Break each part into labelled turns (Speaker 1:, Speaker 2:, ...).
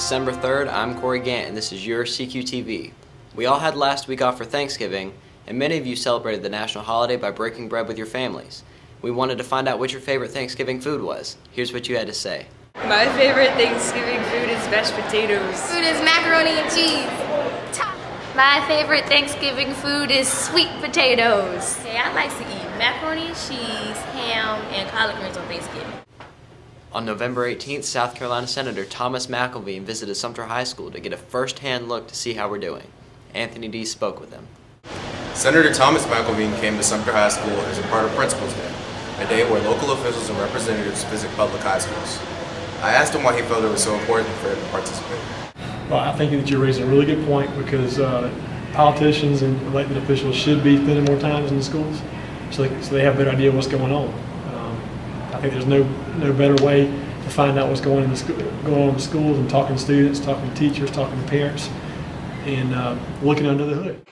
Speaker 1: December 3rd, I'm Corey Gant, and this is your CQ TV. We all had last week off for Thanksgiving, and many of you celebrated the national holiday by breaking bread with your families. We wanted to find out what your favorite Thanksgiving food was. Here's what you had to say.
Speaker 2: My favorite Thanksgiving food is mashed potatoes.
Speaker 3: Food is macaroni and cheese.
Speaker 4: My favorite Thanksgiving food is sweet potatoes.
Speaker 5: Okay, I like to eat macaroni and cheese, ham, and collard greens on Thanksgiving.
Speaker 1: On November 18th, South Carolina Senator Thomas McElveen visited Sumter High School to get a first-hand look to see how we're doing. Anthony D. spoke with him.
Speaker 6: Senator Thomas McElveen came to Sumter High School as a part of Principal's Day, a day where local officials and representatives visit public high schools. I asked him why he felt it was so important for him to participate.
Speaker 7: Well, I think that you're raising a really good point because politicians and elected officials should be spending more time in the schools so they have a better idea of what's going on. I think there's no better way to find out what's going on in the schools and talking to students, talking to teachers, talking to parents, and looking under the hood.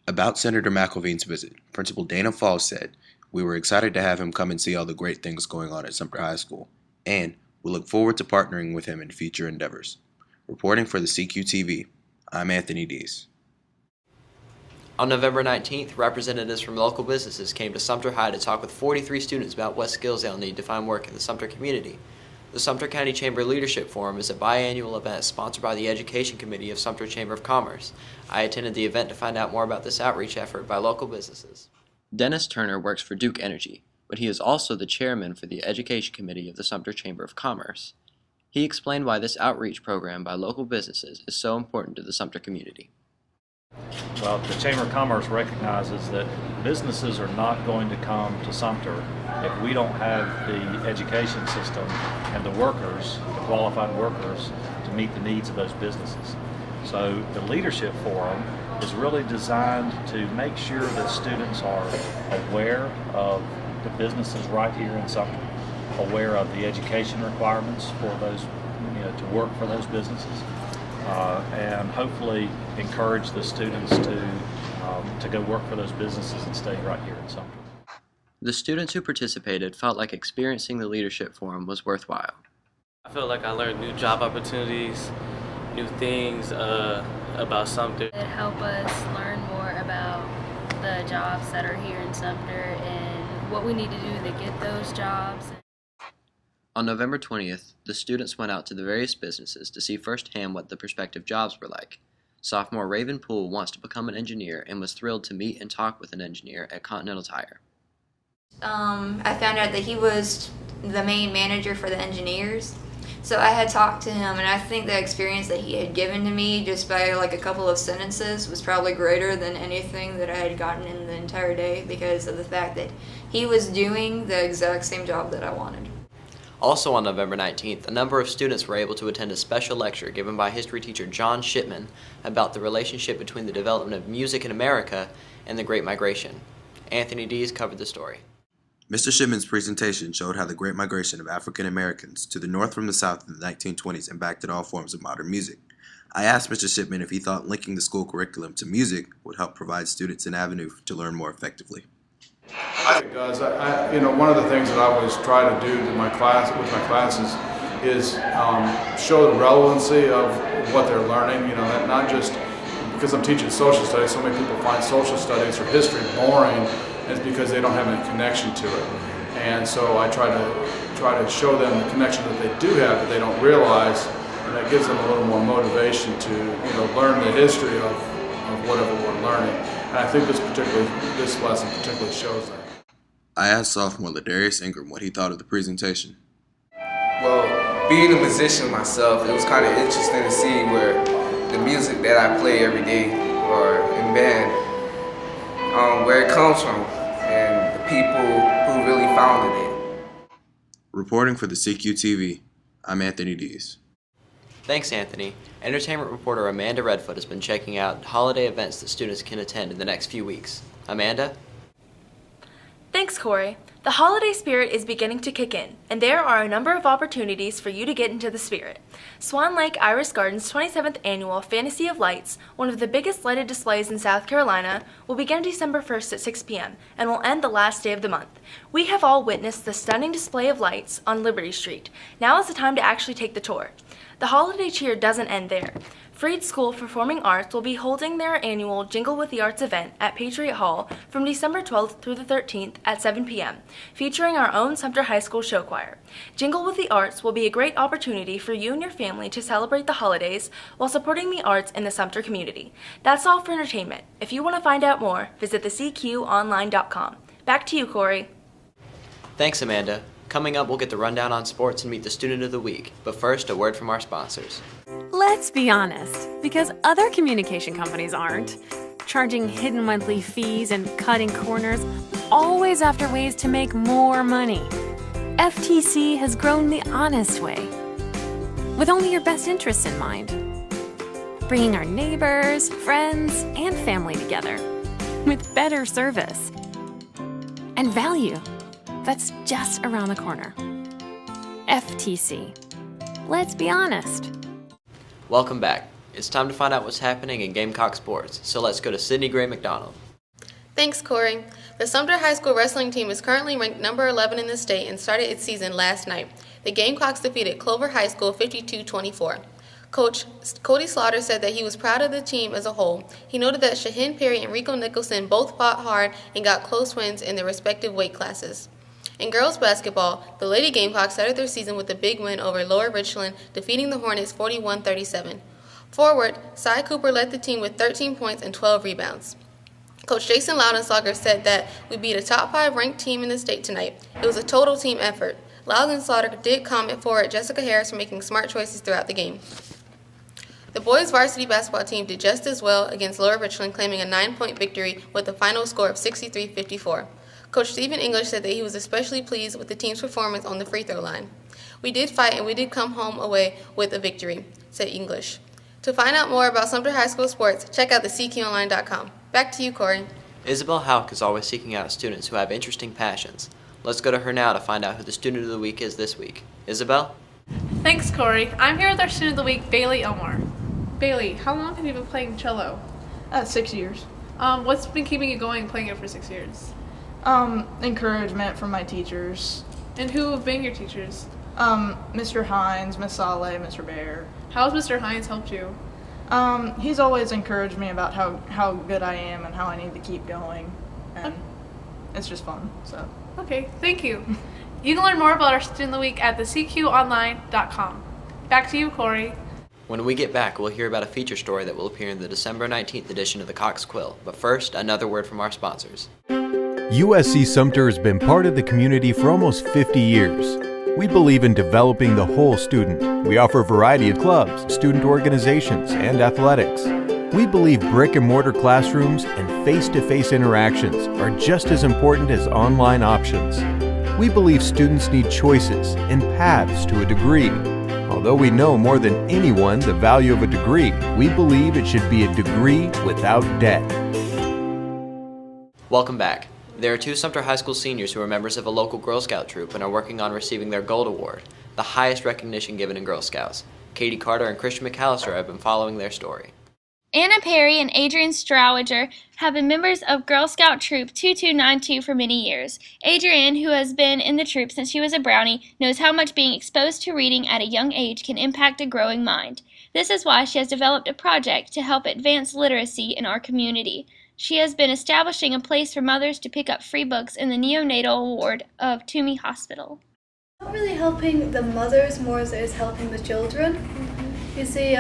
Speaker 6: About Senator McElveen's visit, Principal Dana Falls said, "We were excited to have him come and see all the great things going on at Sumter High School, and we look forward to partnering with him in future endeavors." Reporting for the CQ TV, I'm Anthony Dees.
Speaker 1: On November 19th, representatives from local businesses came to Sumter High to talk with 43 students about what skills they'll need to find work in the Sumter community. The Sumter County Chamber Leadership Forum is a biannual event sponsored by the Education Committee of Sumter Chamber of Commerce. I attended the event to find out more about this outreach effort by local businesses. Dennis Turner works for Duke Energy, but he is also the chairman for the Education Committee of the Sumter Chamber of Commerce. He explained why this outreach program by local businesses is so important to the Sumter community.
Speaker 8: Well, the Chamber of Commerce recognizes that businesses are not going to come to Sumter if we don't have the education system and the workers, the qualified workers, to meet the needs of those businesses. So the Leadership Forum is really designed to make sure that students are aware of the businesses right here in Sumter, aware of the education requirements for those, to work for those businesses. And hopefully encourage the students to go work for those businesses and stay right here in Sumter.
Speaker 1: The students who participated felt like experiencing the Leadership Forum was worthwhile.
Speaker 9: I feel like I learned new job opportunities, new things about Sumter.
Speaker 4: It helped us learn more about the jobs that are here in Sumter and what we need to do to get those jobs.
Speaker 1: On November 20th, the students went out to the various businesses to see firsthand what the prospective jobs were like. Sophomore Raven Poole wants to become an engineer and was thrilled to meet and talk with an engineer at Continental Tire.
Speaker 3: I found out that he was the main manager for the engineers. So I had talked to him, and I think the experience that he had given to me just by like a couple of sentences was probably greater than anything that I had gotten in the entire day because of the fact that he was doing the exact same job that I wanted.
Speaker 1: Also on November 19th, a number of students were able to attend a special lecture given by history teacher John Shipman about the relationship between the development of music in America and the Great Migration. Anthony Dees covered the story.
Speaker 6: Mr. Shipman's presentation showed how the Great Migration of African Americans to the north from the south in the 1920s impacted all forms of modern music. I asked Mr. Shipman if he thought linking the school curriculum to music would help provide students an avenue to learn more effectively.
Speaker 10: I think it does. One of the things that I always try to do with my classes is show the relevancy of what they're learning. That not just because I'm teaching social studies. So many people find social studies or history boring, is because they don't have any connection to it. And so I try to show them the connection that they do have that they don't realize, and that gives them a little more motivation to learn the history of whatever we're learning. And I think this lesson particularly shows that.
Speaker 6: I asked sophomore Ladarius Ingram what he thought of the presentation.
Speaker 11: Well, being a musician myself, it was kind of interesting to see where the music that I play every day or in band, where it comes from and the people who really founded it.
Speaker 6: Reporting for the CQ TV, I'm Anthony Dees.
Speaker 1: Thanks, Anthony. Entertainment reporter Amanda Redfoot has been checking out holiday events that students can attend in the next few weeks. Amanda?
Speaker 2: Thanks, Corey.
Speaker 12: The holiday spirit is beginning to kick in, and there are a number of opportunities for you to get into the spirit. Swan Lake Iris Garden's 27th annual Fantasy of Lights, one of the biggest lighted displays in South Carolina, will begin December 1st at 6 p.m. and will end the last day of the month. We have all witnessed the stunning display of lights on Liberty Street. Now is the time to actually take the tour. The holiday cheer doesn't end there. Freed School of Performing Arts will be holding their annual Jingle with the Arts event at Patriot Hall from December 12th through the 13th at 7 p.m., featuring our own Sumter High School show choir. Jingle with the Arts will be a great opportunity for you and your family to celebrate the holidays while supporting the arts in the Sumter community. That's all for entertainment. If you want to find out more, visit the CQOnline.com. Back to you, Corey.
Speaker 1: Thanks, Amanda. Coming up, we'll get the rundown on sports and meet the Student of the Week. But first, a word from our sponsors.
Speaker 13: Let's be honest, because other communication companies aren't. Charging hidden monthly fees and cutting corners, always after ways to make more money. FTC has grown the honest way, with only your best interests in mind. Bringing our neighbors, friends, and family together with better service and value that's just around the corner. FTC. Let's be honest.
Speaker 1: Welcome back. It's time to find out what's happening in Gamecock sports, so let's go to Sydney Gray McDonald.
Speaker 14: Thanks, Corey. The Sumter High School wrestling team is currently ranked number 11 in the state and started its season last night. The Gamecocks defeated Clover High School 52-24. Coach Cody Slaughter said that he was proud of the team as a whole. He noted that Shahin Perry and Rico Nicholson both fought hard and got close wins in their respective weight classes. In girls basketball, the Lady Gamecocks started their season with a big win over Lower Richland, defeating the Hornets 41-37. Forward, Cy Cooper led the team with 13 points and 12 rebounds. Coach Jason Loudenslager said that we beat a top 5 ranked team in the state tonight. It was a total team effort. Loudenslager did comment forward Jessica Harris for making smart choices throughout the game. The boys varsity basketball team did just as well against Lower Richland, claiming a 9-point victory with a final score of 63-54. Coach Stephen English said that he was especially pleased with the team's performance on the free throw line. We did fight and we did come home away with a victory, said English. To find out more about Sumter High School sports, check out the CQOnline.com. Back to you, Corey.
Speaker 1: Isabel Houck is always seeking out students who have interesting passions. Let's go to her now to find out who the Student of the Week is this week. Isabel?
Speaker 15: Thanks, Corey. I'm here with our Student of the Week, Bailey Elmore. Bailey, how long have you been playing cello?
Speaker 16: 6 years.
Speaker 15: What's been keeping you going playing it for 6 years?
Speaker 16: Encouragement from my teachers.
Speaker 15: And who have been your teachers?
Speaker 16: Mr. Hines, Miss Saleh, Mr. Bear.
Speaker 15: How has Mr. Hines helped you?
Speaker 16: He's always encouraged me about how good I am and how I need to keep going. And it's just fun, so.
Speaker 15: Okay, thank you. You can learn more about our Student of the Week at the CQOnline.com. Back to you, Corey.
Speaker 1: When we get back, we'll hear about a feature story that will appear in the December 19th edition of the Cox Quill. But first, another word from our sponsors.
Speaker 17: USC Sumter has been part of the community for almost 50 years. We believe in developing the whole student. We offer a variety of clubs, student organizations, and athletics. We believe brick and mortar classrooms and face-to-face interactions are just as important as online options. We believe students need choices and paths to a degree. Although we know more than anyone the value of a degree, we believe it should be a degree without debt.
Speaker 1: Welcome back. There are 2 Sumter High School seniors who are members of a local Girl Scout troop and are working on receiving their Gold Award, the highest recognition given in Girl Scouts. Katie Carter and Christian McAllister have been following their story.
Speaker 18: Anna Perry and Adrian Strauwager have been members of Girl Scout Troop 2292 for many years. Adrian, who has been in the troop since she was a brownie, knows how much being exposed to reading at a young age can impact a growing mind. This is why she has developed a project to help advance literacy in our community. She has been establishing a place for mothers to pick up free books in the neonatal ward of Toomey Hospital.
Speaker 19: Not really helping the mothers more as it is helping the children. You see,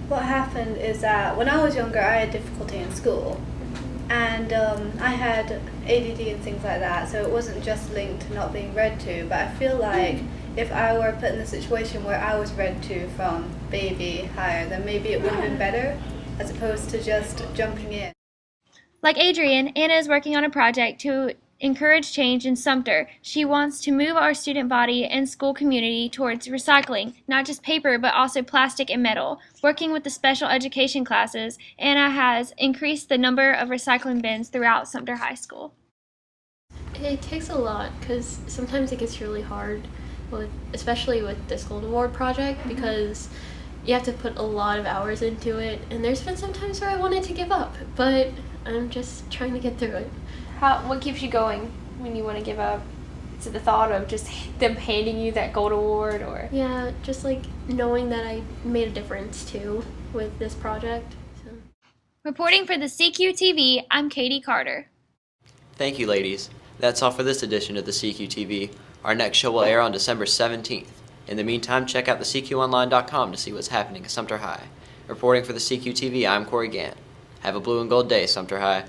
Speaker 19: what happened is that when I was younger, I had difficulty in school, and I had ADD and things like that, so it wasn't just linked to not being read to, but I feel like if I were put in a situation where I was read to from baby higher, then maybe it would have been better, as opposed to just jumping in.
Speaker 18: Like Adrian, Anna is working on a project to encourage change in Sumter. She wants to move our student body and school community towards recycling, not just paper, but also plastic and metal. Working with the special education classes, Anna has increased the number of recycling bins throughout Sumter High School.
Speaker 20: It takes a lot because sometimes it gets really hard, especially with this Gold Award project, because you have to put a lot of hours into it. And there's been some times where I wanted to give up, but I'm just trying to get through it.
Speaker 21: What keeps you going when you want to give up? Is it the thought of just them handing you that Gold Award, or?
Speaker 20: Yeah, just like knowing that I made a difference too with this project. So.
Speaker 18: Reporting for the CQ TV, I'm Katie Carter.
Speaker 1: Thank you, ladies. That's all for this edition of the CQ TV. Our next show will air on December 17th. In the meantime, check out the CQOnline.com to see what's happening at Sumter High. Reporting for the CQ TV, I'm Corey Gant. Have a blue and gold day, Sumter High.